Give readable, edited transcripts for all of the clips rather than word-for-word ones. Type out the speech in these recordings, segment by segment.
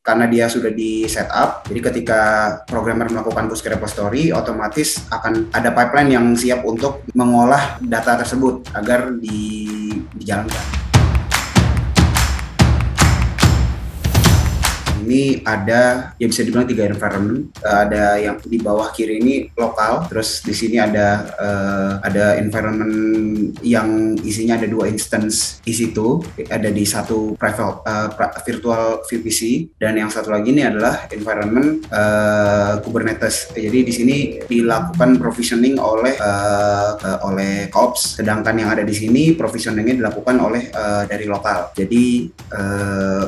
karena dia sudah di setup. Jadi ketika programmer melakukan push ke repository, otomatis akan ada pipeline yang siap untuk mengolah data tersebut agar dijalankan. Ini ada ya bisa dibilang 3 environment. Ada yang di bawah kiri ini lokal, terus di sini ada environment yang isinya ada 2 instance di situ, ada di satu virtual VPC, dan yang satu lagi ini adalah environment Kubernetes. Jadi di sini dilakukan provisioning oleh COPS, sedangkan yang ada di sini provisioningnya dilakukan oleh dari lokal. Jadi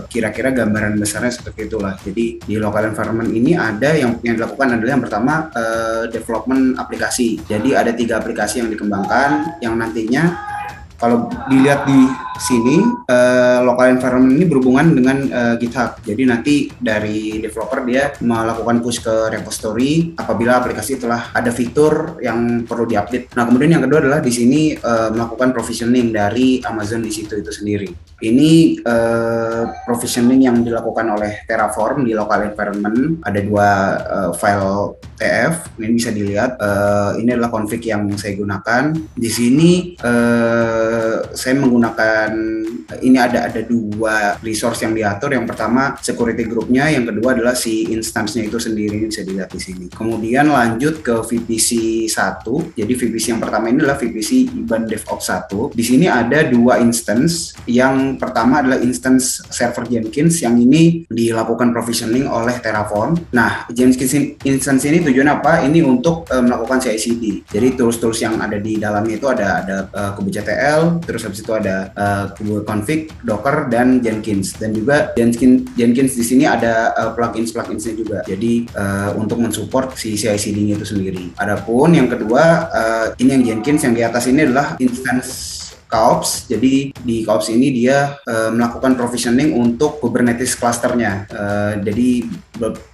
kira-kira gambaran besarnya seperti itulah. Jadi di local environment ini ada yang dilakukan adalah yang pertama development aplikasi. Jadi ada 3 aplikasi yang dikembangkan yang nantinya kalau dilihat di sini local environment ini berhubungan dengan GitHub. Jadi nanti dari developer dia melakukan push ke repository apabila aplikasi telah ada fitur yang perlu diupdate. Nah, kemudian yang kedua adalah di sini melakukan provisioning dari Amazon di situ itu sendiri. Ini provisioning yang dilakukan oleh Terraform di local environment. Ada 2 file TF. Ini bisa dilihat. Ini adalah config yang saya gunakan. Di sini saya menggunakan ini ada 2 resource yang diatur. Yang pertama security groupnya, yang kedua adalah si instance-nya itu sendiri, ini bisa dilihat di sini. Kemudian lanjut ke VPC 1. Jadi VPC yang pertama ini adalah VPC IBAN DevOps 1. Di sini ada 2 instance. Yang pertama adalah instance server Jenkins, yang ini dilakukan provisioning oleh Terraform. Nah, Jenkins instance ini tujuannya apa? Ini untuk melakukan CI/CD. Jadi tools-tools yang ada di dalamnya itu ada kubectl, terus habis itu ada config, Docker, dan Jenkins. Dan juga Jenkins di sini ada plugins-nya juga. Jadi untuk mensupport si CI/CD-nya itu sendiri. Adapun yang kedua, ini yang Jenkins, yang di atas ini adalah instance COPS. Jadi di COPS ini dia melakukan provisioning untuk Kubernetes clusternya. Jadi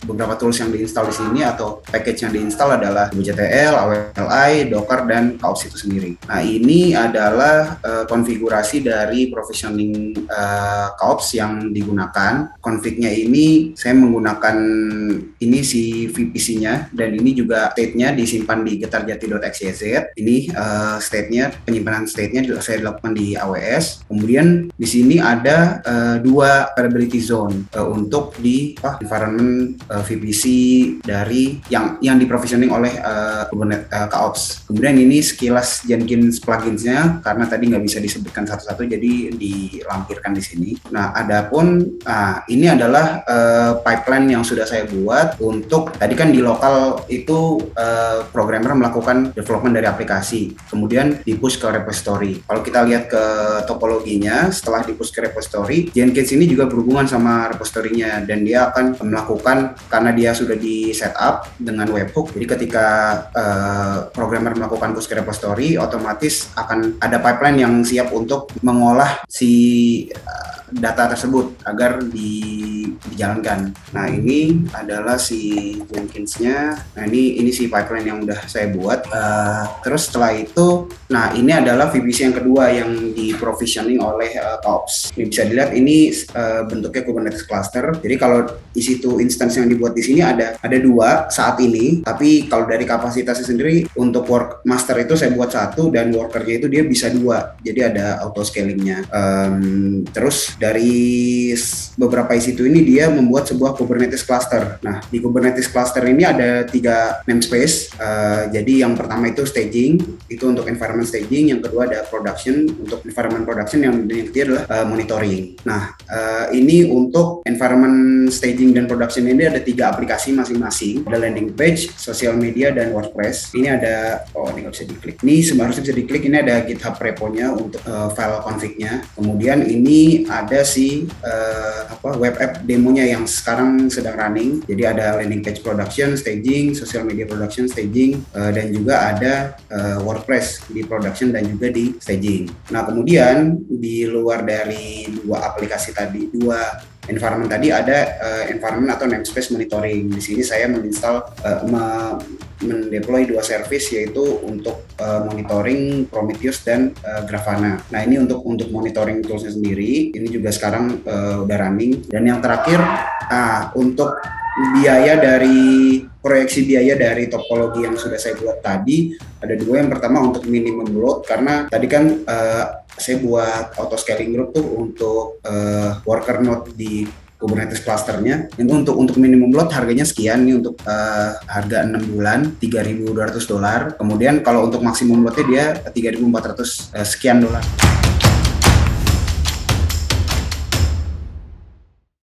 beberapa tools yang diinstal di sini atau package yang diinstal adalah kubectl, AWLI, Docker, dan COPS itu sendiri. Nah, ini adalah konfigurasi dari provisioning COPS yang digunakan. Config-nya ini saya menggunakan ini si VPC-nya, dan ini juga state-nya disimpan di getarjati.xyz. Ini state-nya, penyimpanan state-nya saya lakukan di AWS. Kemudian di sini ada 2 availability zone untuk di environment VPC dari yang diprovisioning oleh Kubernetes COPS. Kemudian ini sekilas Jenkins pluginsnya, karena tadi nggak bisa disebutkan satu-satu, jadi dilampirkan di sini. Nah, adapun ini adalah pipeline yang sudah saya buat untuk tadi kan di lokal itu programmer melakukan development dari aplikasi, kemudian di-push ke repository. Kalau kita lihat ke topologinya, setelah di-push ke repository, Jenkins ini juga berhubungan sama repository-nya, dan dia akan melakukan, karena dia sudah di setup dengan webhook, jadi ketika programmer melakukan push ke repository, otomatis akan ada pipeline yang siap untuk mengolah si data tersebut agar dijalankan. Nah, ini adalah si Jenkins-nya. Nah, ini si pipeline yang udah saya buat. Terus setelah itu, nah ini adalah VPC yang kedua yang di-provisioning oleh COPS. Ini bisa dilihat, ini bentuknya Kubernetes cluster. Jadi kalau di situ instance yang dibuat di sini ada 2 saat ini, tapi kalau dari kapasitasnya sendiri untuk work master itu saya buat 1, dan workernya itu dia bisa 2. Jadi ada auto scalingnya. Terus dari beberapa isi itu ini dia membuat sebuah Kubernetes cluster. Nah, di Kubernetes cluster ini ada 3 namespace. Jadi yang pertama itu staging, itu untuk environment staging. Yang kedua ada production, untuk environment production. Yang ketiga adalah monitoring. Nah, ini untuk environment staging dan production ini ada 3 aplikasi masing-masing. Ada landing page, social media, dan WordPress. Ini ada, ini nggak bisa diklik. Ini sebenarnya bisa diklik. Ini ada GitHub repo-nya untuk file config-nya. Kemudian ini ada si web app demonya yang sekarang sedang running. Jadi ada landing page production, staging, social media production, staging, dan juga ada WordPress di production dan juga di staging. Nah, kemudian di luar dari 2 aplikasi tadi, 2 environment tadi, ada environment atau namespace monitoring. Di sini saya mendeploy 2 service, yaitu untuk monitoring Prometheus dan Grafana. Nah, ini untuk monitoring toolsnya sendiri. Ini juga sekarang udah running. Dan yang terakhir Untuk biaya dari proyeksi biaya dari topologi yang sudah saya buat tadi ada dua. Yang pertama untuk minimum load, karena tadi kan saya buat auto scaling group tuh untuk worker node di Kubernetes clusternya. Untuk minimum load harganya sekian nih, untuk harga 6 bulan $3.200. Kemudian kalau untuk maksimum loadnya dia 3.400 sekian dolar.